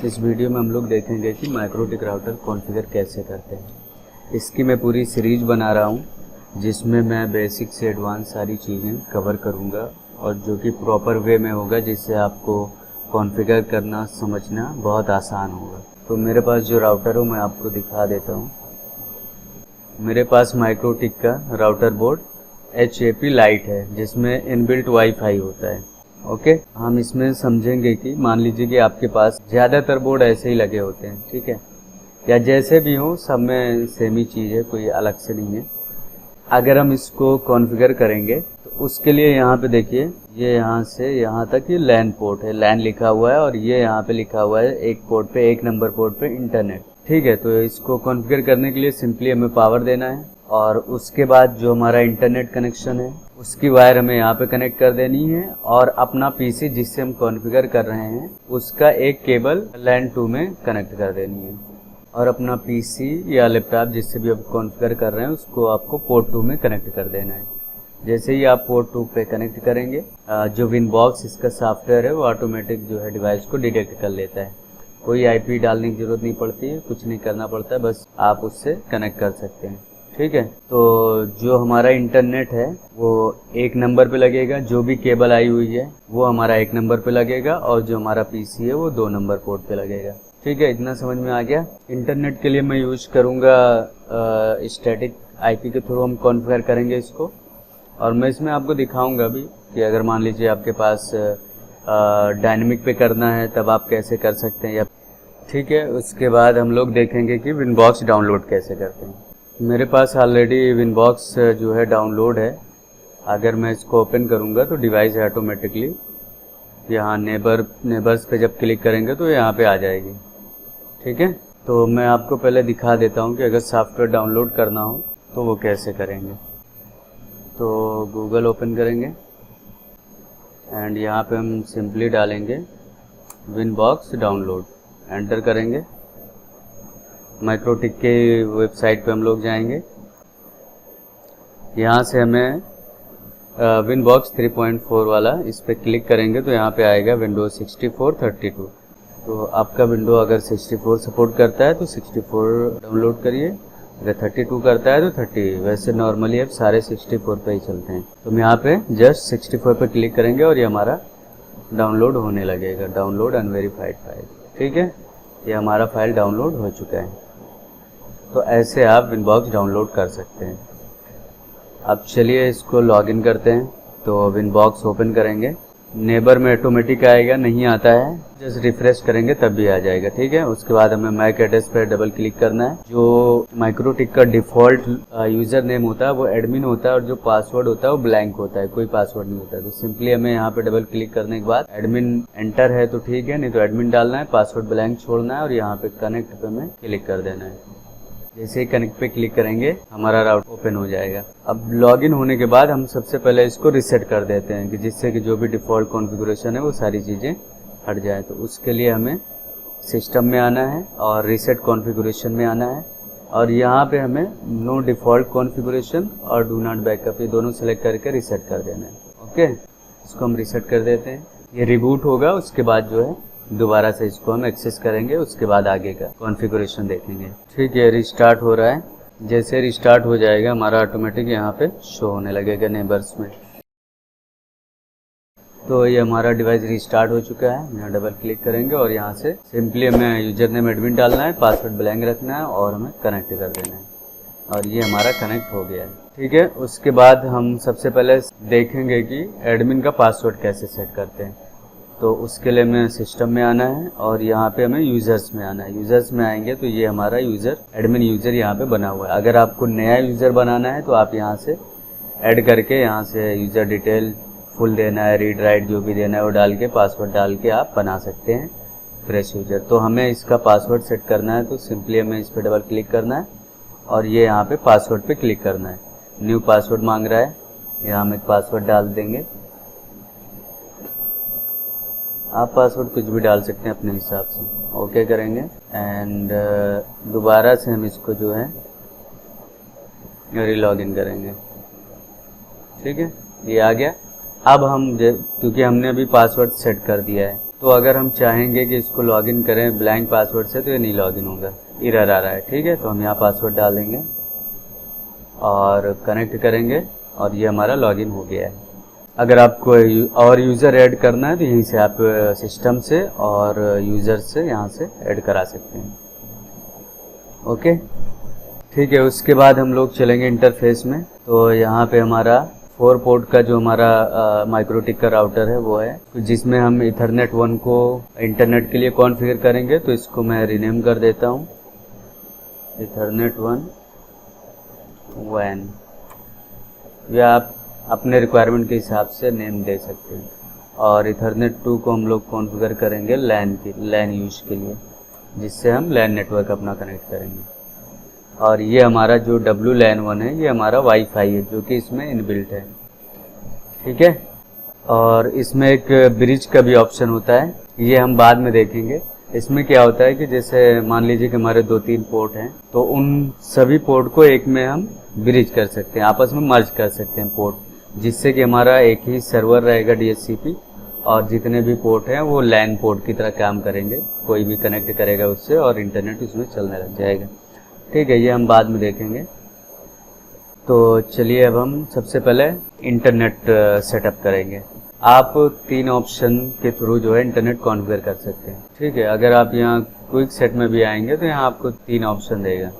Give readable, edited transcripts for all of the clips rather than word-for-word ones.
इस वीडियो में हम लोग देखेंगे कि माइक्रोटिक राउटर कॉन्फ़िगर कैसे करते हैं। इसकी मैं पूरी सीरीज बना रहा हूँ जिसमें मैं बेसिक से एडवांस सारी चीज़ें कवर करूँगा और जो कि प्रॉपर वे में होगा, जिससे आपको कॉन्फ़िगर करना समझना बहुत आसान होगा। तो मेरे पास जो राउटर हो मैं आपको दिखा देता हूँ। मेरे पास माइक्रोटिक का राउटर बोर्ड HAP लाइट है जिसमें इनबिल्ट वाईफाई होता है। ओके, हम इसमें समझेंगे कि मान लीजिए कि आपके पास ज़्यादातर बोर्ड ऐसे ही लगे होते हैं, ठीक है, या जैसे भी हो सब में सेम ही चीज़ है, कोई अलग से नहीं है। अगर हम इसको कॉन्फ़िगर करेंगे तो उसके लिए यहाँ पे देखिए, ये यहाँ से यहाँ तक ये लैन पोर्ट है, लैन लिखा हुआ है, और ये यहाँ पे लिखा हुआ है एक पोर्ट पे, एक नंबर पोर्ट पे इंटरनेट। ठीक है, तो इसको कॉन्फ़िगर करने के लिए सिंपली हमें पावर देना है और उसके बाद जो हमारा इंटरनेट कनेक्शन है उसकी वायर हमें यहाँ पे कनेक्ट कर देनी है, और अपना पीसी जिससे हम कॉन्फ़िगर कर रहे हैं उसका एक केबल लैन 2 में कनेक्ट कर देनी है, और अपना पीसी या लैपटॉप जिससे भी आप कॉन्फ़िगर कर रहे हैं उसको आपको पोर्ट 2 में कनेक्ट कर देना है। जैसे ही आप पोर्ट 2 पे कनेक्ट करेंगे, जो विनबॉक्स इसका सॉफ्टवेयर है वो ऑटोमेटिक जो है डिवाइस को डिटेक्ट कर लेता है। कोई आईपी डालने की ज़रूरत नहीं पड़ती है, कुछ नहीं करना पड़ता है, बस आप उससे कनेक्ट कर सकते हैं। ठीक है, तो जो हमारा इंटरनेट है वो एक नंबर पे लगेगा, जो भी केबल आई हुई है वो हमारा एक नंबर पे लगेगा, और जो हमारा पीसी है वो 2 नंबर पोर्ट पे लगेगा। ठीक है, इतना समझ में आ गया। इंटरनेट के लिए मैं यूज़ करूँगा स्टैटिक आईपी के थ्रू हम कॉन्फ़िगर करेंगे इसको, और मैं इसमें आपको दिखाऊंगा भी कि अगर मान लीजिए आपके पास डायनेमिक पे करना है तब आप कैसे कर सकते हैं या। ठीक है, उसके बाद हम लोग देखेंगे कि विनबॉक्स डाउनलोड कैसे करते हैं। मेरे पास ऑलरेडी विनबॉक्स जो है डाउनलोड है। अगर मैं इसको ओपन करूंगा तो डिवाइस ऑटोमेटिकली यहाँ नेबर्स पे जब क्लिक करेंगे तो यहाँ पे आ जाएगी। ठीक है, तो मैं आपको पहले दिखा देता हूँ कि अगर सॉफ्टवेयर डाउनलोड करना हो तो वो कैसे करेंगे। तो गूगल ओपन करेंगे एंड यहाँ पे हम सिंपली डालेंगे विनबॉक्स डाउनलोड, एंटर करेंगे। माइक्रोटिक के वेबसाइट पे हम लोग जाएंगे। यहाँ से हमें विनबॉक्स 3.4 वाला इस पर क्लिक करेंगे तो यहाँ पे आएगा विंडोज 64 32। तो आपका विंडो अगर 64 सपोर्ट करता है तो 64 डाउनलोड करिए, अगर 32 करता है तो 30। वैसे नॉर्मली अब सारे 64 पे ही चलते हैं। तो हम यहाँ पे जस्ट 64 पे क्लिक करेंगे और ये हमारा डाउनलोड होने लगेगा, डाउनलोड अनवेरीफाइड फाइल। ठीक है, ये हमारा फाइल डाउनलोड हो चुका है। तो ऐसे आप विनबॉक्स डाउनलोड कर सकते हैं। अब चलिए इसको लॉगिन करते हैं। तो विनबॉक्स ओपन करेंगे, नेबर में ऑटोमेटिक आएगा, नहीं आता है जस्ट रिफ्रेश करेंगे तब भी आ जाएगा। ठीक है, उसके बाद हमें मैक एड्रेस पर डबल क्लिक करना है। जो माइक्रोटिक का डिफ़ॉल्ट यूज़र नेम होता है वो एडमिन होता है, और जो पासवर्ड होता है वो ब्लैंक होता है, कोई पासवर्ड नहीं होता है। तो सिंपली हमें यहाँ पे डबल क्लिक करने के बाद एडमिन एंटर है तो ठीक है, नहीं तो एडमिन डालना है, पासवर्ड ब्लैंक छोड़ना है और यहाँ पे कनेक्ट पे हमें क्लिक कर देना है। जैसे ही कनेक्ट पे क्लिक करेंगे हमारा राउटर ओपन हो जाएगा। अब लॉगिन होने के बाद हम सबसे पहले इसको रीसेट कर देते हैं कि जिससे कि जो भी डिफ़ॉल्ट कॉन्फ़िगरेशन है वो सारी चीज़ें हट जाए। तो उसके लिए हमें सिस्टम में आना है और रीसेट कॉन्फ़िगरेशन में आना है, और यहाँ पे हमें नो डिफ़ॉल्ट कॉन्फ़िगरेशन और डू नॉट बैकअप, ये दोनों सेलेक्ट करके रीसेट कर देना है। ओके, इसको हम रीसेट कर देते हैं। ये रिबूट होगा, उसके बाद जो है दोबारा से इसको हम एक्सेस करेंगे, उसके बाद आगे का कॉन्फ़िगरेशन देखेंगे। ठीक है, रिस्टार्ट हो रहा है। जैसे रिस्टार्ट हो जाएगा हमारा ऑटोमेटिक यहाँ पे शो होने लगेगा नेबर्स में। तो ये हमारा डिवाइस रिस्टार्ट हो चुका है। यहाँ डबल क्लिक करेंगे और यहाँ से सिंपली हमें यूजर नेम एडमिन डालना है, पासवर्ड ब्लैंक रखना है और हमें कनेक्ट कर देना है, और ये हमारा कनेक्ट हो गया है। ठीक है, उसके बाद हम सबसे पहले देखेंगे कि एडमिन का पासवर्ड कैसे सेट करते हैं। तो उसके लिए हमें सिस्टम में आना है और यहाँ पे हमें यूज़र्स में आना है। यूज़र्स में आएंगे तो ये हमारा यूज़र एडमिन यूज़र यहाँ पे बना हुआ है। अगर आपको नया यूज़र बनाना है तो आप यहाँ से ऐड करके यहाँ से यूज़र डिटेल फुल देना है, रीड राइट जो भी देना है वो डाल के, पासवर्ड डाल के आप बना सकते हैं फ्रेश यूज़र। तो हमें इसका पासवर्ड सेट करना है, तो सिंपली हमें इस पर डबल क्लिक करना है और ये यहाँ पे पासवर्ड पे क्लिक करना है। न्यू पासवर्ड मांग रहा है, यहाँ हम एक पासवर्ड डाल देंगे। आप पासवर्ड कुछ भी डाल सकते हैं अपने हिसाब से। ओके करेंगे एंड दोबारा से हम इसको जो है रीलॉगिन करेंगे। ठीक है, ये आ गया। अब हम क्योंकि हमने अभी पासवर्ड सेट कर दिया है तो अगर हम चाहेंगे कि इसको लॉगिन करें ब्लैंक पासवर्ड से तो ये नहीं लॉगिन होगा, एरर आ रहा है। ठीक है, तो हम यहाँ पासवर्ड डाल देंगे और कनेक्ट करेंगे और ये हमारा लॉगिन हो गया है। अगर आपको और यूज़र ऐड करना है तो यहीं से आप सिस्टम से और यूज़र से यहाँ से ऐड करा सकते हैं। ओके, ठीक है। उसके बाद हम लोग चलेंगे इंटरफेस में। तो यहाँ पे हमारा 4 पोर्ट का जो हमारा माइक्रोटिक का राउटर है वो है, जिसमें हम इथरनेट 1 को इंटरनेट के लिए कॉन्फ़िगर करेंगे। तो इसको मैं रीनेम कर देता हूँ, इथरनेट 1 WAN, या आप अपने रिक्वायरमेंट के हिसाब से नेम दे सकते हैं। और इथरनेट 2 को हम लोग कॉन्फ़िगर करेंगे लैन यूज़ के लिए, जिससे हम लैन नेटवर्क अपना कनेक्ट करेंगे। और ये हमारा जो WLAN 1 है ये हमारा वाईफाई है जो कि इसमें इनबिल्ट है। ठीक है, और इसमें एक ब्रिज का भी ऑप्शन होता है, ये हम बाद में देखेंगे। इसमें क्या होता है कि जैसे मान लीजिए कि हमारे 2-3 पोर्ट हैं, तो उन सभी पोर्ट को एक में हम ब्रिज कर सकते हैं, आपस में मर्ज कर सकते हैं पोर्ट, जिससे कि हमारा एक ही सर्वर रहेगा DHCP, और जितने भी पोर्ट हैं वो लैन पोर्ट की तरह काम करेंगे। कोई भी कनेक्ट करेगा उससे और इंटरनेट उसमें चलने लग जाएगा। ठीक है, ये हम बाद में देखेंगे। तो चलिए अब हम सबसे पहले इंटरनेट सेटअप करेंगे। आप 3 ऑप्शन के थ्रू जो है इंटरनेट कॉन्फ़िगर कर सकते हैं। ठीक है, अगर आप यहाँ क्विक सेट में भी आएंगे तो यहाँ आपको 3 ऑप्शन देगा।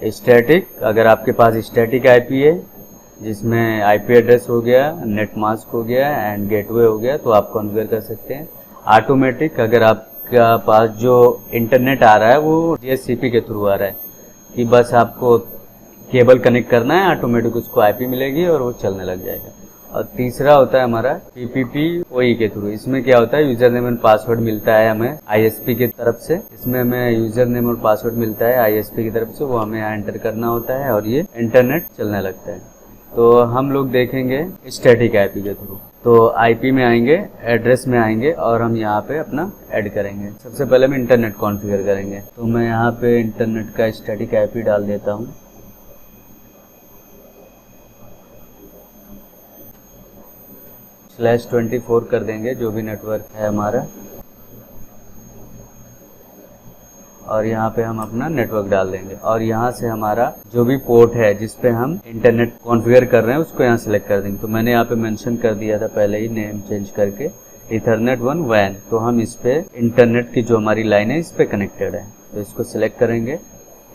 स्टैटिक, अगर आपके पास स्टैटिक IP है जिसमें IP एड्रेस हो गया, नेट मास्क हो गया एंड गेटवे हो गया, तो आप कॉन्फ़िगर कर सकते हैं। ऑटोमेटिक, अगर आपका पास जो इंटरनेट आ रहा है वो DHCP के थ्रू आ रहा है कि बस आपको केबल कनेक्ट करना है, ऑटोमेटिक उसको IP मिलेगी और वो चलने लग जाएगा। और तीसरा होता है हमारा PPPoE के थ्रू। इसमें क्या होता है, यूज़र नेम एंड पासवर्ड मिलता है हमें ISP की तरफ से। इसमें हमें यूज़र नेम और पासवर्ड मिलता है ISP की तरफ से, वो हमें यहाँ एंटर करना होता है और ये इंटरनेट चलने लगता है। तो हम लोग देखेंगे स्टैटिक IP के थ्रू। तो IP में आएंगे, एड्रेस में आएंगे और हम यहाँ पे अपना ऐड करेंगे। सबसे पहले हम इंटरनेट कॉन्फ़िगर करेंगे। तो मैं यहाँ पे इंटरनेट का स्टैटिक IP डाल देता हूँ। /24 कर देंगे जो भी नेटवर्क है हमारा, और यहाँ पे हम अपना नेटवर्क डाल देंगे। और यहाँ से हमारा जो भी पोर्ट है जिस पे हम इंटरनेट कॉन्फ़िगर कर रहे हैं उसको यहाँ सेलेक्ट कर देंगे। तो मैंने यहाँ पे मेंशन कर दिया था पहले ही, नेम चेंज करके इथरनेट 1 WAN। तो हम इस पे इंटरनेट की जो हमारी लाइन है इस पे कनेक्टेड है, तो इसको सिलेक्ट करेंगे।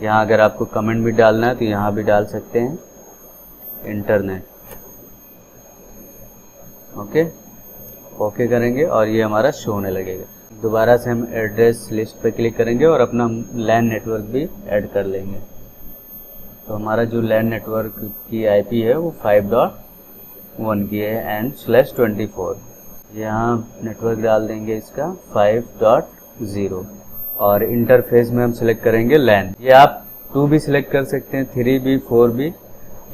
यहाँ अगर आपको कमेंट भी डालना है तो यहाँ भी डाल सकते हैं इंटरनेट। ओके करेंगे और ये हमारा शो होने लगेगा। दोबारा से हम एड्रेस लिस्ट पे क्लिक करेंगे और अपना लैन नेटवर्क भी ऐड कर लेंगे। तो हमारा जो लैन नेटवर्क की IP है वो 5.1 की है एंड /24। यहाँ नेटवर्क डाल देंगे इसका 5.0 और इंटरफेस में हम सिलेक्ट करेंगे लैन। ये आप 2 भी सिलेक्ट कर सकते हैं, 3 भी, 4 भी,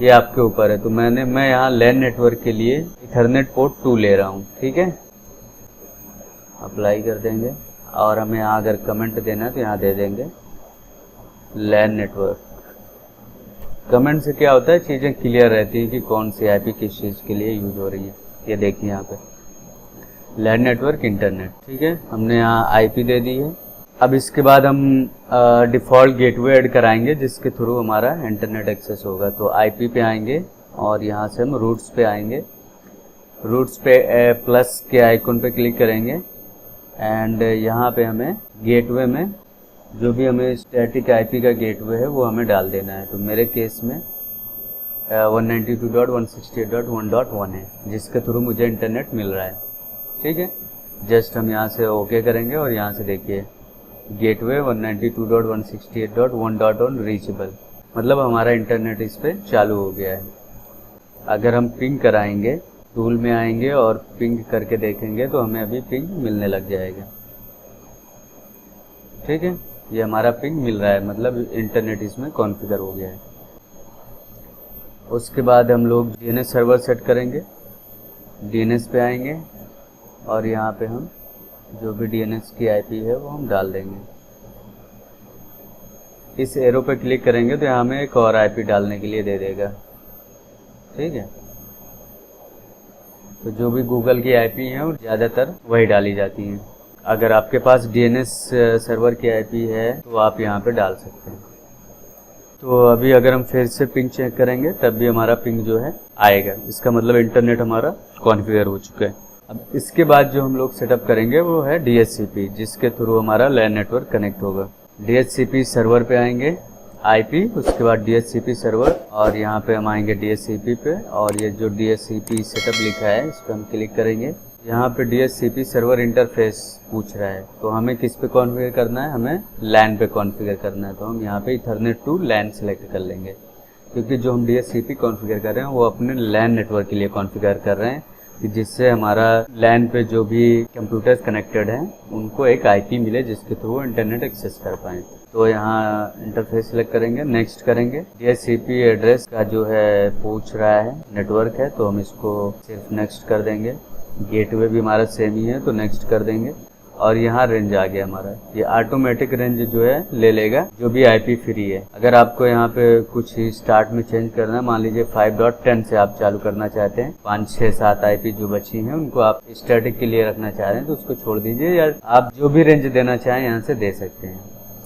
ये आपके ऊपर है। तो मैं यहाँ लैन नेटवर्क के लिए इथरनेट पोर्ट 2 ले रहा हूँ। ठीक है, अप्लाई कर देंगे और हमें यहाँ अगर कमेंट देना है तो यहाँ दे देंगे लैन नेटवर्क। कमेंट से क्या होता है, चीज़ें क्लियर रहती है कि कौन सी IP किस चीज़ के लिए यूज हो रही है। ये देखिए यहाँ पे लैन नेटवर्क इंटरनेट। ठीक है, हमने यहाँ IP दे दी है। अब इसके बाद हम डिफ़ॉल्ट गेटवे ऐड कराएंगे जिसके थ्रू हमारा इंटरनेट एक्सेस होगा। तो IP पे आएंगे और यहाँ से हम रूट्स पे आएंगे। रूट्स पे प्लस के आइकन पे क्लिक करेंगे एंड यहाँ पे हमें गेटवे में जो भी हमें स्टैटिक IP का गेटवे है वो हमें डाल देना है। तो मेरे केस में 192.168.1.1 है जिसके थ्रू मुझे इंटरनेट मिल रहा है। ठीक है, जस्ट हम यहाँ से ओके करेंगे और यहाँ से देखिए गेटवे 192.168.1.1 रीचेबल, मतलब हमारा इंटरनेट इस पर चालू हो गया है। अगर हम पिंग कराएंगे, टूल में आएंगे और पिंग करके देखेंगे तो हमें अभी पिंग मिलने लग जाएगा। ठीक है, ये हमारा पिंग मिल रहा है, मतलब इंटरनेट इसमें कॉन्फ़िगर हो गया है। उसके बाद हम लोग DNS सर्वर सेट करेंगे। DNS पे आएंगे और यहाँ पे हम जो भी DNS की IP है वो हम डाल देंगे। इस एरो पे क्लिक करेंगे तो यहाँ हमें एक और IP डालने के लिए दे देगा। ठीक है, तो जो भी गूगल की आईपी हैं वो ज़्यादातर वही डाली जाती हैं। अगर आपके पास डीएनएस सर्वर की आईपी है तो आप यहाँ पे डाल सकते हैं। तो अभी अगर हम फिर से पिंग चेक करेंगे तब भी हमारा पिंग जो है आएगा, इसका मतलब इंटरनेट हमारा कॉन्फ़िगर हो चुका है। अब इसके बाद जो हम लोग सेटअप करेंगे वो है डीएचसीपी, जिसके थ्रू हमारा लैन नेटवर्क कनेक्ट होगा। डीएचसीपी सर्वर पे आएंगे, आईपी, उसके बाद डीएचसीपी सर्वर, और यहाँ पे हम आएंगे डीएचसीपी पे, और ये जो डीएचसीपी सेटअप लिखा है इस पर हम क्लिक करेंगे। यहाँ पे डीएचसीपी सर्वर इंटरफेस पूछ रहा है, तो हमें किस पे कॉन्फ़िगर करना है, हमें लैन पे कॉन्फ़िगर करना है। तो हम यहाँ पे ईथरनेट टू लैन सेलेक्ट कर लेंगे, क्योंकि जो हम डीएचसीपी कॉन्फ़िगर कर रहे हैं वो अपने लैन नेटवर्क के लिए कॉन्फ़िगर कर रहे हैं, कि जिससे हमारा लैन पे जो भी कंप्यूटर्स कनेक्टेड हैं उनको एक आईपी मिले जिसके थ्रू इंटरनेट एक्सेस कर पाएँ। तो यहाँ इंटरफेस सेलेक्ट करेंगे, नेक्स्ट करेंगे। डीएचसीपी एड्रेस का जो है पूछ रहा है, नेटवर्क है, तो हम इसको सिर्फ नेक्स्ट कर देंगे। गेटवे भी हमारा सेम ही है तो नेक्स्ट कर देंगे। और यहाँ रेंज आ गया हमारा, ये ऑटोमेटिक रेंज जो है ले लेगा जो भी आईपी फ्री है। अगर आपको यहाँ पे कुछ स्टार्ट में चेंज करना है, मान लीजिए 5.10 से आप चालू करना चाहते हैं, 5, 6, 7 आईपी जो बची हैं उनको आप स्टैटिक के लिए रखना चाह रहे हैं तो उसको छोड़ दीजिए, या आप जो भी रेंज देना चाहें यहाँ से दे सकते हैं।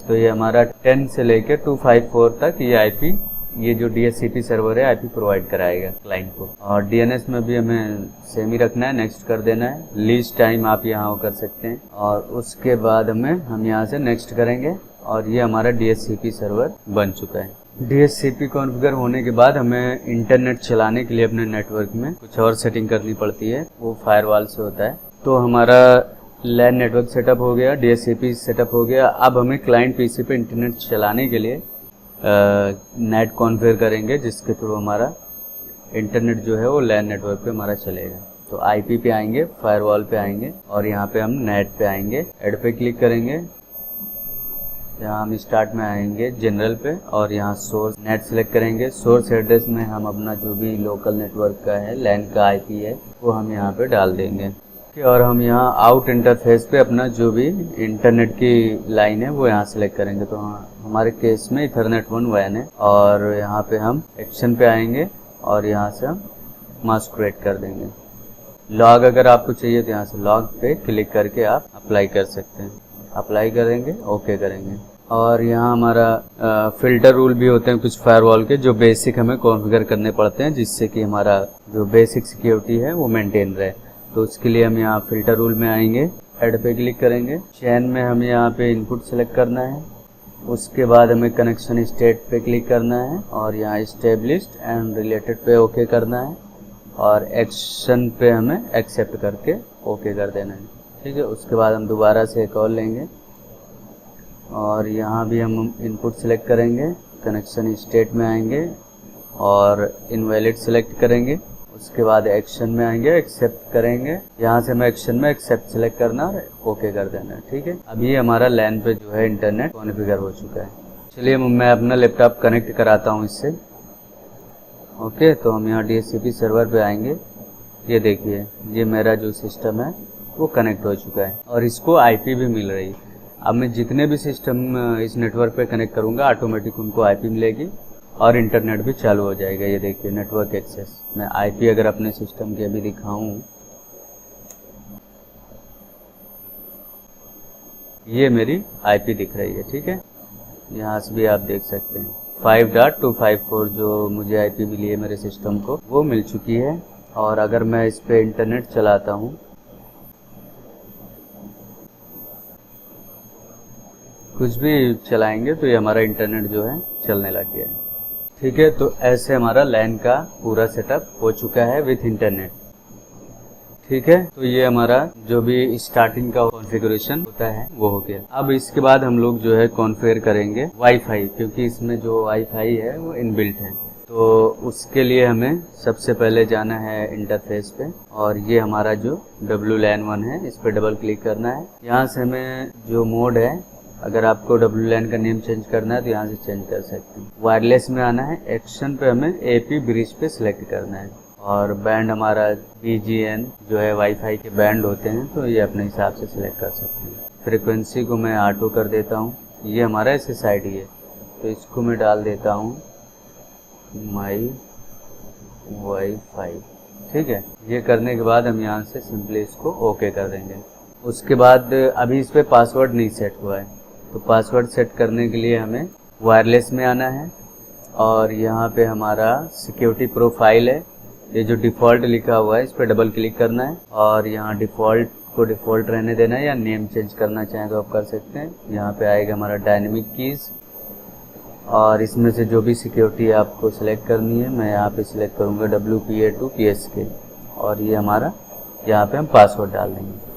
तो ये हमारा 10 से लेकर 254 तक ये आईपी, ये जो डीएचसीपी सर्वर है आईपी प्रोवाइड कराएगा क्लाइंट को। और डीएनएस में भी हमें सेम ही रखना है, नेक्स्ट कर देना है। लीज टाइम आप यहाँ कर सकते हैं, और उसके बाद हम यहाँ से नेक्स्ट करेंगे, और ये हमारा डीएचसीपी सर्वर बन चुका है। डीएचसीपी कॉन्फ़िगर होने के बाद हमें इंटरनेट चलाने के लिए अपने नेटवर्क में कुछ और सेटिंग करनी पड़ती है, वो फायरवॉल से होता है। तो हमारा लैन नेटवर्क सेटअप हो गया, डीएचसीपी सेटअप हो गया। अब हमें क्लाइंट पीसी पे इंटरनेट चलाने के लिए नेट कॉन्फ़िगर करेंगे, जिसके थ्रू हमारा इंटरनेट जो है वो लैन नेटवर्क पे हमारा चलेगा। तो आईपी पे आएंगे, फायरवॉल पे आएंगे, और यहाँ पे हम नेट पे आएंगे, ऐड पे क्लिक करेंगे। यहाँ हम स्टार्ट में आएंगे जनरल पे, और यहाँ सोर्स नेट सेलेक्ट करेंगे। सोर्स एड्रेस में हम अपना जो भी लोकल नेटवर्क का है, लैन का आईपी है, वो हम यहाँ पे डाल देंगे। और हम यहाँ आउट इंटरफेस पे अपना जो भी इंटरनेट की लाइन है वो यहाँ सेलेक्ट करेंगे। तो हाँ, हमारे केस में इथरनेट 1 WAN है, और यहाँ पे हम एक्शन पे आएंगे, और यहाँ से हम मास्क क्रिएट कर देंगे। लॉग अगर आपको चाहिए तो यहाँ से लॉग पे क्लिक करके आप अप्लाई कर सकते हैं। अप्लाई करेंगे, ओके करेंगे। और यहाँ हमारा फ़िल्टर रूल भी होते हैं कुछ फायरवॉल के, जो बेसिक हमें कॉन्फ़िगर करने पड़ते हैं, जिससे कि हमारा जो बेसिक सिक्योरिटी है वो मेंटेन रहे। तो उसके लिए हम यहाँ फ़िल्टर रूल में आएंगे, ऐड पे क्लिक करेंगे। चेन में हमें यहाँ पे इनपुट सेलेक्ट करना है, उसके बाद हमें कनेक्शन स्टेट पे क्लिक करना है, और यहाँ एस्टेब्लिश्ड एंड रिलेटेड पे ओके करना है, और एक्शन पे हमें एक्सेप्ट करके ओके कर देना है। ठीक है, उसके बाद हम दोबारा से एक और लेंगे, और यहाँ भी हम इनपुट सेलेक्ट करेंगे, कनेक्शन स्टेट में आएंगे और इनवैलिड सेलेक्ट करेंगे। उसके बाद एक्शन में आएंगे, एक्सेप्ट करेंगे। यहाँ से हमें एक्शन में एक्सेप्ट सेलेक्ट करना और ओके कर देना है। ठीक है, अब ये हमारा लैन पे जो है इंटरनेट कॉन्फ़िगर हो चुका है। चलिए मैं अपना लैपटॉप कनेक्ट कराता हूँ इससे। ओके, तो हम यहाँ डीएचसीपी सर्वर पे आएंगे। ये देखिए, ये मेरा जो सिस्टम है वो कनेक्ट हो चुका है, और इसको आईपी भी मिल रही है। अब मैं जितने भी सिस्टम इस नेटवर्क पे कनेक्ट करूँगा, ऑटोमेटिक उनको आईपी मिलेगी और इंटरनेट भी चालू हो जाएगा। ये देखिए, नेटवर्क एक्सेस। मैं आईपी अगर अपने सिस्टम के अभी दिखाऊं, ये मेरी आईपी दिख रही है। ठीक है, यहाँ से भी आप देख सकते हैं 5.254 जो मुझे आईपी मिली है मेरे सिस्टम को, वो मिल चुकी है। और अगर मैं इस पे इंटरनेट चलाता हूँ, कुछ भी चलाएंगे तो ये हमारा इंटरनेट जो है चलने लग गया है। ठीक है, तो ऐसे हमारा लैन का पूरा सेटअप हो चुका है विथ इंटरनेट। ठीक है, तो ये हमारा जो भी स्टार्टिंग का कॉन्फ़िगरेशन होता है वो हो गया। अब इसके बाद हम लोग जो है कॉन्फ़िगर करेंगे वाईफाई, क्योंकि इसमें जो वाईफाई है वो इनबिल्ट है। तो उसके लिए हमें सबसे पहले जाना है इंटरफेस पे, और ये हमारा जो WLAN 1 है इस पर डबल क्लिक करना है। यहाँ से हमें जो मोड है, अगर आपको WLAN का नेम चेंज करना है तो यहाँ से चेंज कर सकते हैं। वायरलेस में आना है, एक्शन पे हमें AP ब्रिज पे सिलेक्ट करना है, और बैंड हमारा BGN जो है वाईफाई के बैंड होते हैं, तो ये अपने हिसाब से सिलेक्ट कर सकते हैं। फ्रीक्वेंसी को मैं ऑटो कर देता हूँ। ये हमारा SSID है, तो इसको मैं डाल देता हूँ माई वाईफाई। ठीक है, ये करने के बाद हम यहाँ से सिंपली इसको ओके कर देंगे। उसके बाद अभी इस पर पासवर्ड नहीं सेट हुआ है, तो पासवर्ड सेट करने के लिए हमें वायरलेस में आना है और यहाँ पे हमारा सिक्योरिटी प्रोफाइल है, ये जो डिफ़ॉल्ट लिखा हुआ है इस पर डबल क्लिक करना है और यहाँ डिफ़ॉल्ट को डिफ़ॉल्ट रहने देना है, या नेम चेंज करना चाहें तो आप कर सकते हैं। यहाँ पे आएगा हमारा डायनेमिक कीज़ और इसमें से जो भी सिक्योरिटी आपको सिलेक्ट करनी है, मैं यहाँ पे सिलेक्ट करूँगा WPA2 PSK और ये हमारा यहाँ पे हम पासवर्ड डाल देंगे।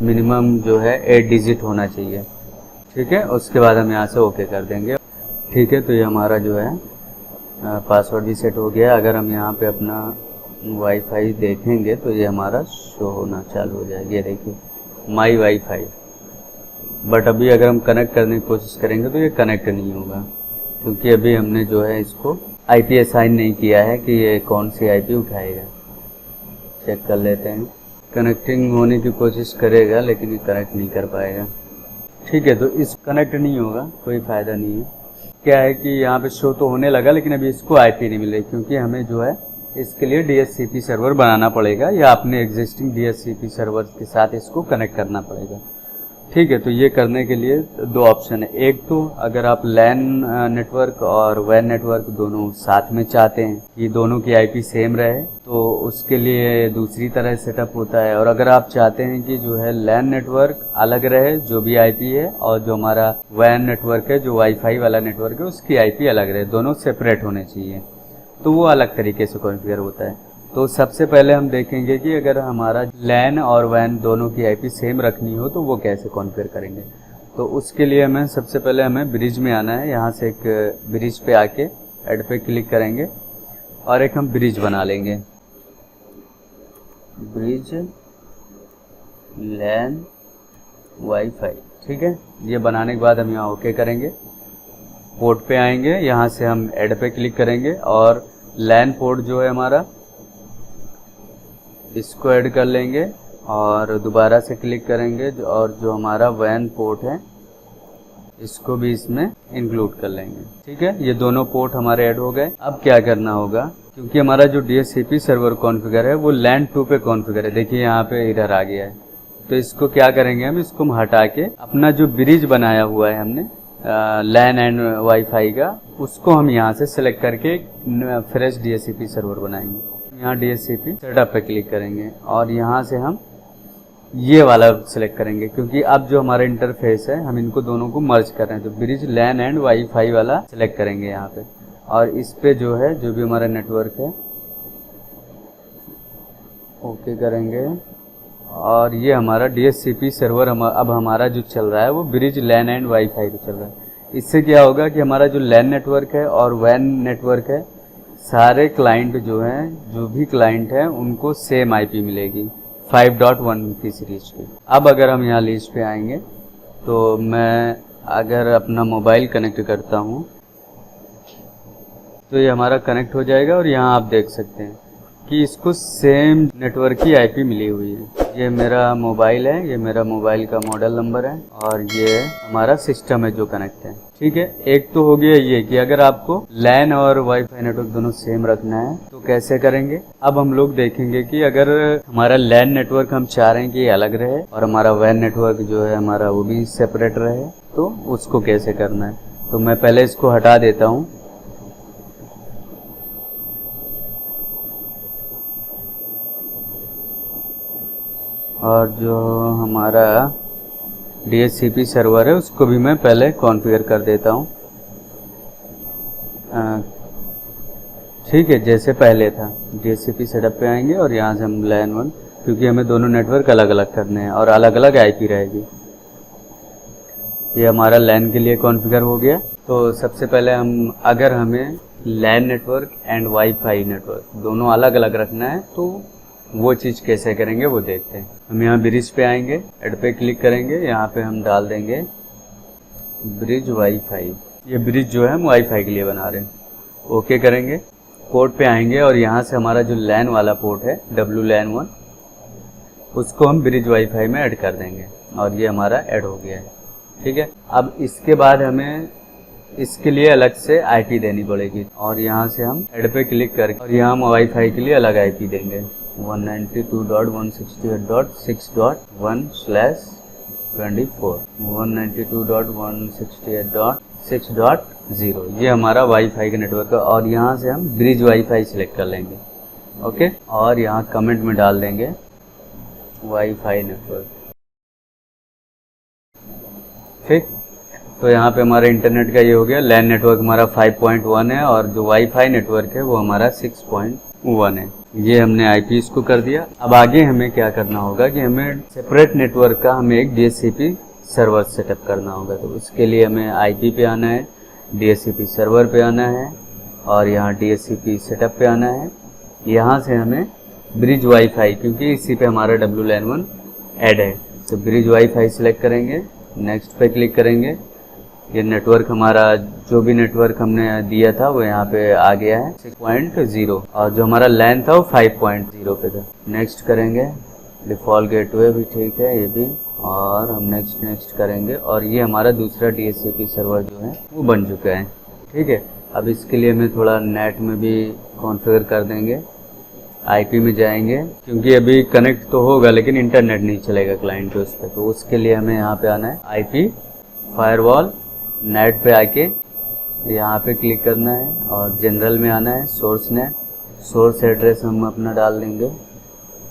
मिनिमम जो है 8 डिजिट होना चाहिए, ठीक है। उसके बाद हम यहाँ से ओके कर देंगे, ठीक है। तो ये हमारा जो है पासवर्ड भी सेट हो गया। अगर हम यहाँ पे अपना वाईफाई देखेंगे तो ये हमारा शो होना चालू हो जाएगा, ये देखिए माई वाईफाई। बट अभी अगर हम कनेक्ट करने की कोशिश करेंगे तो ये कनेक्ट नहीं होगा, क्योंकि अभी हमने जो है इसको IP असाइन नहीं किया है कि ये कौन सी IP उठाएगा। चेक कर लेते हैं, कनेक्टिंग होने की कोशिश करेगा लेकिन ये कनेक्ट नहीं कर पाएगा, ठीक है। तो इस कनेक्ट नहीं होगा, कोई फ़ायदा नहीं है। क्या है कि यहाँ पे शो तो होने लगा लेकिन अभी इसको IP नहीं मिल रही, क्योंकि हमें जो है इसके लिए DHCP सर्वर बनाना पड़ेगा या अपने एग्जिस्टिंग DHCP सर्वर के साथ इसको कनेक्ट करना पड़ेगा, ठीक है। तो ये करने के लिए दो ऑप्शन है। एक तो अगर आप LAN नेटवर्क और WAN नेटवर्क दोनों साथ में चाहते हैं, ये दोनों की IP सेम रहे, तो उसके लिए दूसरी तरह सेटअप होता है। और अगर आप चाहते हैं कि जो है LAN नेटवर्क अलग रहे जो भी IP है, और जो हमारा WAN नेटवर्क है जो वाईफाई वाला नेटवर्क है उसकी IP अलग रहे, दोनों सेपरेट होने चाहिए, तो वो अलग तरीके से कॉन्फ़िगर होता है। तो सबसे पहले हम देखेंगे कि अगर हमारा LAN और WAN दोनों की IP सेम रखनी हो तो वो कैसे कॉन्फ़िगर करेंगे। तो उसके लिए हमें सबसे पहले हमें ब्रिज में आना है। यहाँ से एक ब्रिज पे आके ऐड पे क्लिक करेंगे और एक हम ब्रिज बना लेंगे, ब्रिज LAN वाईफाई, ठीक है। ये बनाने के बाद हम यहाँ ओके करेंगे, पोर्ट पे आएंगे, यहाँ से हम ऐड पे क्लिक करेंगे और LAN पोर्ट जो है हमारा इसको ऐड कर लेंगे और दोबारा से क्लिक करेंगे और जो हमारा WAN पोर्ट है इसको भी इसमें इंक्लूड कर लेंगे, ठीक है। ये दोनों पोर्ट हमारे ऐड हो गए। अब क्या करना होगा, क्योंकि हमारा जो DHCP सर्वर कॉन्फ़िगर है वो LAN 2 पे कॉन्फ़िगर है, देखिए यहाँ पे इधर आ गया है। तो इसको क्या करेंगे, हम इसको हटा के अपना जो ब्रिज बनाया हुआ है हमने LAN एंड वाईफाई का, उसको हम यहाँ से सिलेक्ट करके फ्रेश DHCP सर्वर बनाएंगे। यहाँ DHCP सेटअप पे क्लिक करेंगे और यहाँ से हम ये वाला सिलेक्ट करेंगे, क्योंकि अब जो हमारा इंटरफेस है हम इनको दोनों को मर्ज कर रहे हैं। तो ब्रिज LAN एंड वाईफाई वाला सिलेक्ट करेंगे यहाँ पे और इस पे जो है जो भी हमारा नेटवर्क है ओके करेंगे। और ये हमारा DHCP सर्वर अब हमारा जो चल रहा है वो ब्रिज LAN एंड वाईफाई पे चल रहा है। इससे क्या होगा कि हमारा जो LAN नेटवर्क है और WAN नेटवर्क है, सारे क्लाइंट जो हैं, जो भी क्लाइंट हैं उनको सेम IP मिलेगी 5.1 की सीरीज की। अब अगर हम यहाँ लिस्ट पे आएंगे तो मैं अगर अपना मोबाइल कनेक्ट करता हूँ तो ये हमारा कनेक्ट हो जाएगा और यहाँ आप देख सकते हैं कि इसको सेम नेटवर्क की IP मिली हुई है। ये मेरा मोबाइल है, ये मेरा मोबाइल का मॉडल नंबर है और ये हमारा सिस्टम है जो कनेक्ट है, ठीक है। एक तो हो गया ये कि अगर आपको LAN और वाईफाई नेटवर्क दोनों सेम रखना है तो कैसे करेंगे। अब हम लोग देखेंगे कि अगर हमारा LAN नेटवर्क हम चाह रहे हैं कि ये अलग रहे और हमारा WAN नेटवर्क जो है हमारा वो भी सेपरेट रहे, तो उसको कैसे करना है। तो मैं पहले इसको हटा देता हूँ। और जो हमारा DHCP सर्वर है उसको भी मैं पहले कॉन्फ़िगर कर देता हूँ, ठीक है, जैसे पहले था। DHCP सेटअप पे आएंगे और यहाँ से हम LAN 1, क्योंकि हमें दोनों नेटवर्क अलग अलग करने हैं और अलग अलग IP रहेगी। ये हमारा LAN के लिए कॉन्फ़िगर हो गया। तो सबसे पहले हम अगर हमें LAN network and wifi network दोनों अलग अलग रखना है तो वो चीज़ कैसे करेंगे वो देखते हैं। हम यहाँ ब्रिज पे आएंगे, ऐड पे क्लिक करेंगे, यहाँ पे हम डाल देंगे ब्रिज वाईफाई। ये ब्रिज जो है हम वाईफाई के लिए बना रहे हैं, ओके करेंगे। पोर्ट पे आएंगे और यहाँ से हमारा जो LAN वाला पोर्ट है WLAN 1, उसको हम ब्रिज वाईफाई में ऐड कर देंगे और ये हमारा ऐड हो गया है, ठीक है। अब इसके बाद हमें इसके लिए अलग से आईपी देनी पड़ेगी और यहाँ से हम ऐड पे क्लिक करके और यहाँ हम वाईफाई के लिए अलग आईपी देंगे 192.168.6.1/24 192.168.6.0 ये हमारा वाईफाई का नेटवर्क है। और यहाँ से हम ब्रिज वाईफाई सिलेक्ट कर लेंगे। ओके, और यहाँ कमेंट में डाल देंगे वाईफाई नेटवर्क। ठीक, तो यहाँ पे हमारा इंटरनेट का ये हो गया। लैन नेटवर्क हमारा 5.1 है और जो वाईफाई नेटवर्क है वो हमारा 6.1 है। ये हमने आईपी इसको कर दिया। अब आगे हमें क्या करना होगा कि हमें सेपरेट नेटवर्क का हमें एक डीएचसीपी सर्वर सेटअप करना होगा। तो उसके लिए हमें आईपी पे आना है, डीएचसीपी सर्वर पे आना है और यहाँ डीएचसीपी सेटअप पे आना है। यहाँ से हमें ब्रिज वाईफाई, क्योंकि इसी पे हमारा WLAN1 ऐड है, तो ब्रिज वाईफाई सिलेक्ट करेंगे, नेक्स्ट पे क्लिक करेंगे। ये नेटवर्क हमारा जो भी नेटवर्क हमने दिया था वो यहाँ पे आ गया है 6.0 और जो हमारा लैन था वो 5.0 पे था। नेक्स्ट करेंगे, डिफ़ॉल्ट गेटवे भी ठीक है ये भी, और हम नेक्स्ट करेंगे और ये हमारा दूसरा डीएचसीपी सर्वर जो है वो बन चुका है। ठीक है, अब इसके लिए हमें थोड़ा नेट में भी कॉन्फ़िगर कर देंगे। आईपी में जाएंगे, क्योंकि अभी कनेक्ट तो होगा लेकिन इंटरनेट नहीं चलेगा क्लाइंट के उस पर, तो उसके लिए हमें यहाँ पे आना है आईपी फायरवॉल, नेट पे आके यहाँ पे क्लिक करना है और जनरल में आना है, सोर्स नेट, सोर्स एड्रेस हम अपना डाल देंगे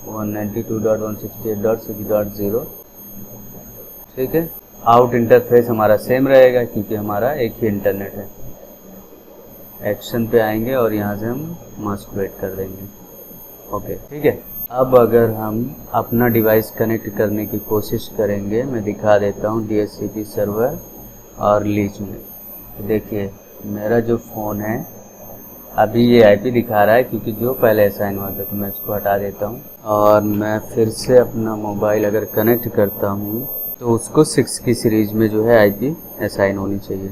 192.168.6.0। ठीक है, आउट इंटरफेस हमारा सेम रहेगा क्योंकि हमारा एक ही इंटरनेट है। एक्शन पे आएंगे और यहाँ से हम मास्कुलेट कर देंगे। ओके, ठीक है। अब अगर हम अपना डिवाइस कनेक्ट करने की कोशिश करेंगे, मैं दिखा देता हूँ डीएचसीपी सर्वर और लीच में। देखिए मेरा जो फ़ोन है अभी ये आईपी दिखा रहा है क्योंकि जो पहले असाइन हुआ था, तो मैं इसको हटा देता हूँ और मैं फिर से अपना मोबाइल अगर कनेक्ट करता हूँ तो उसको 6 की सीरीज़ में जो है आईपी असाइन होनी चाहिए।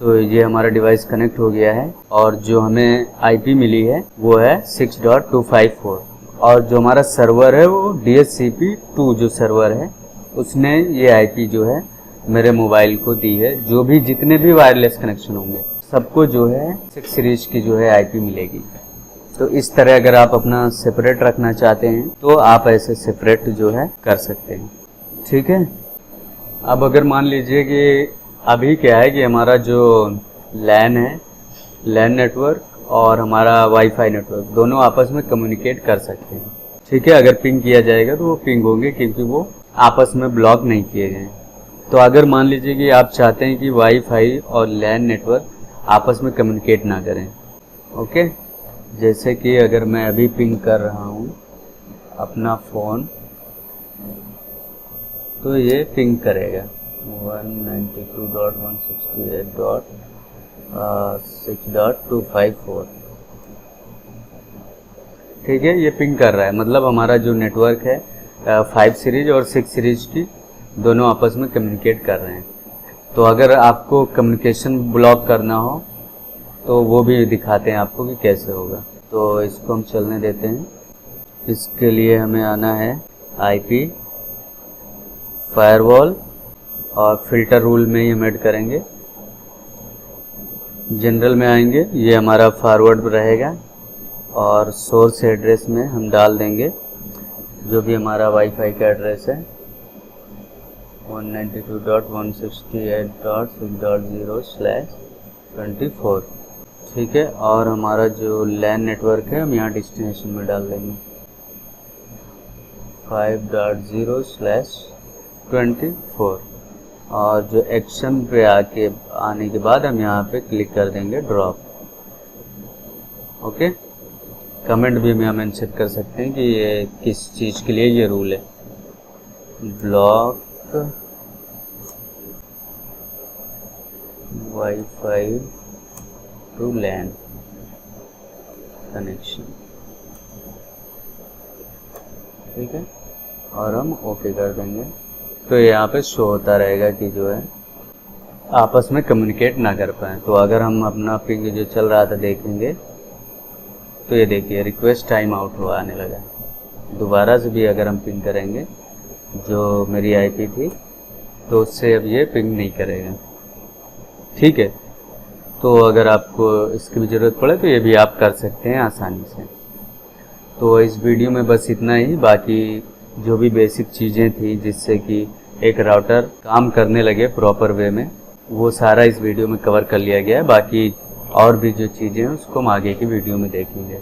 तो ये हमारा डिवाइस कनेक्ट हो गया है और जो हमें आईपी मिली है वो है 6.254 और जो हमारा सर्वर है वो DHCP2 जो सर्वर है उसने ये आईपी जो है मेरे मोबाइल को दी है। जो भी जितने भी वायरलेस कनेक्शन होंगे सबको जो है 6 सीरीज की जो है आईपी मिलेगी। तो इस तरह अगर आप अपना सेपरेट रखना चाहते हैं तो आप ऐसे सेपरेट जो है कर सकते हैं। ठीक है, अब अगर मान लीजिए कि अभी क्या है कि हमारा जो लैन है, लैन नेटवर्क और हमारा वाईफाई नेटवर्क दोनों आपस में कम्युनिकेट कर सकते हैं। ठीक है, अगर पिंग किया जाएगा तो वो पिंग होंगे क्योंकि वो आपस में ब्लॉक नहीं किए गए। तो अगर मान लीजिए कि आप चाहते हैं कि वाईफाई और लैन नेटवर्क आपस में कम्युनिकेट ना करें, ओके, जैसे कि अगर मैं अभी पिंग कर रहा हूँ अपना फ़ोन तो ये पिंग करेगा 192.168.6.254। ठीक है, ये पिंग कर रहा है, मतलब हमारा जो नेटवर्क है 5 सीरीज और 6 सीरीज की दोनों आपस में कम्युनिकेट कर रहे हैं। तो अगर आपको कम्युनिकेशन ब्लॉक करना हो तो वो भी दिखाते हैं आपको कि कैसे होगा। तो इसको हम चलने देते हैं। इसके लिए हमें आना है आईपी फायरवॉल और फिल्टर रूल में ही हम ऐड करेंगे। जनरल में आएंगे, ये हमारा फॉरवर्ड रहेगा और सोर्स एड्रेस में हम डाल देंगे जो भी हमारा वाईफाई का एड्रेस है 192.168.6.0/24। ठीक है, और हमारा जो लैन नेटवर्क है हम यहाँ डेस्टिनेशन में डाल देंगे 5.0/24 और जो एक्शन पे आने के बाद हम यहाँ पे क्लिक कर देंगे ड्रॉप। ओके, कमेंट भी हम यहाँ मेंशन कर सकते हैं कि ये किस चीज़ के लिए ये रूल है। Block wifi to LAN connection. ठीक है, और हम ओके कर देंगे तो यहाँ पे शो होता रहेगा कि जो है आपस में कम्युनिकेट ना कर पाए। तो अगर हम अपना पिंग जो चल रहा था देखेंगे तो ये देखिए रिक्वेस्ट टाइम आउट हुआ आने लगा। दोबारा से भी अगर हम पिंग करेंगे जो मेरी आईपी थी तो उससे अब ये पिंग नहीं करेगा। ठीक है। तो अगर आपको इसकी भी ज़रूरत पड़े तो ये भी आप कर सकते हैं आसानी से। तो इस वीडियो में बस इतना ही। बाकी जो भी बेसिक चीज़ें थी जिससे कि एक राउटर काम करने लगे प्रॉपर वे में, वो सारा इस वीडियो में कवर कर लिया गया है। बाकी और भी जो चीज़ें हैं उसको हम आगे की वीडियो में देखेंगे।